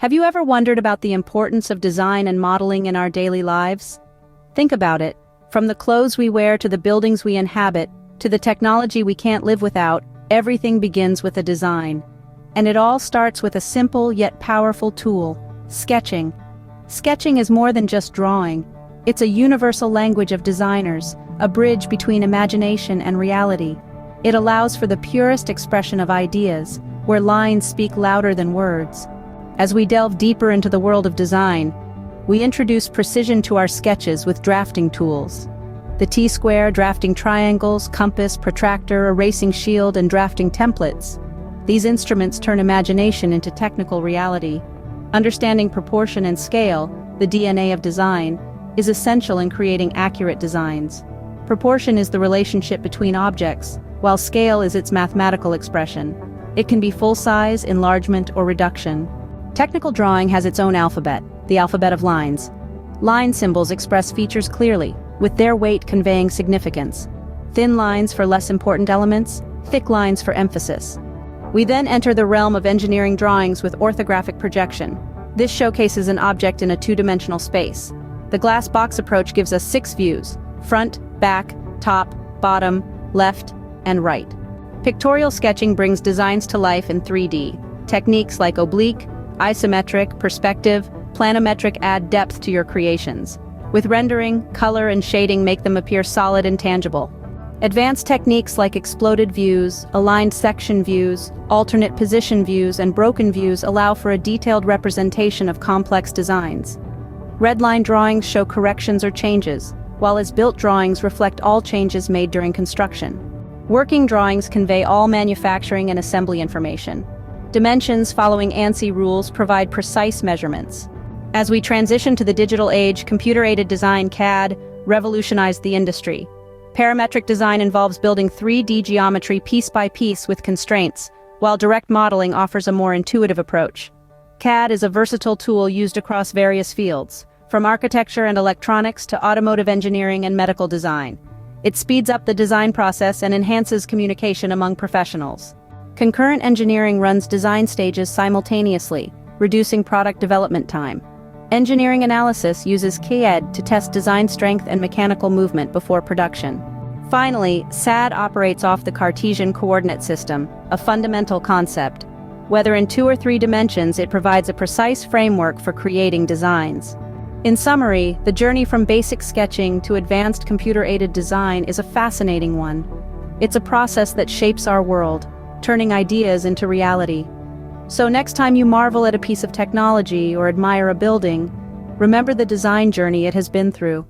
Have you ever wondered about the importance of design and modeling in our daily lives? Think about it. From the clothes we wear to the buildings we inhabit, to the technology we can't live without, everything begins with a design. And it all starts with a simple yet powerful tool: sketching. Sketching is more than just drawing. It's a universal language of designers, a bridge between imagination and reality. It allows for the purest expression of ideas, where lines speak louder than words. As we delve deeper into the world of design, we introduce precision to our sketches with drafting tools. The T-square, drafting triangles, compass, protractor, erasing shield, and drafting templates. These instruments turn imagination into technical reality. Understanding proportion and scale, the DNA of design, is essential in creating accurate designs. Proportion is the relationship between objects, while scale is its mathematical expression. It can be full-size, enlargement, or reduction. Technical drawing has its own alphabet, the alphabet of lines. Line symbols express features clearly, with their weight conveying significance. Thin lines for less important elements, thick lines for emphasis. We then enter the realm of engineering drawings with orthographic projection. This showcases an object in a two-dimensional space. The glass box approach gives us 6 views: front, back, top, bottom, left, and right. Pictorial sketching brings designs to life in 3D. Techniques like oblique, isometric, perspective, planimetric add depth to your creations. With rendering, color, and shading make them appear solid and tangible. Advanced techniques like exploded views, aligned section views, alternate position views, and broken views allow for a detailed representation of complex designs. Redline drawings show corrections or changes, while as-built drawings reflect all changes made during construction. Working drawings convey all manufacturing and assembly information. Dimensions following ANSI rules provide precise measurements. As we transition to the digital age, computer-aided design (CAD) revolutionized the industry. Parametric design involves building 3D geometry piece by piece with constraints, while direct modeling offers a more intuitive approach. CAD is a versatile tool used across various fields, from architecture and electronics to automotive engineering and medical design. It speeds up the design process and enhances communication among professionals. Concurrent engineering runs design stages simultaneously, reducing product development time. Engineering analysis uses CAD to test design strength and mechanical movement before production. Finally, CAD operates off the Cartesian coordinate system, a fundamental concept. Whether in 2 or 3 dimensions, it provides a precise framework for creating designs. In summary, the journey from basic sketching to advanced computer-aided design is a fascinating one. It's a process that shapes our world, turning ideas into reality. So next time you marvel at a piece of technology or admire a building, remember the design journey it has been through.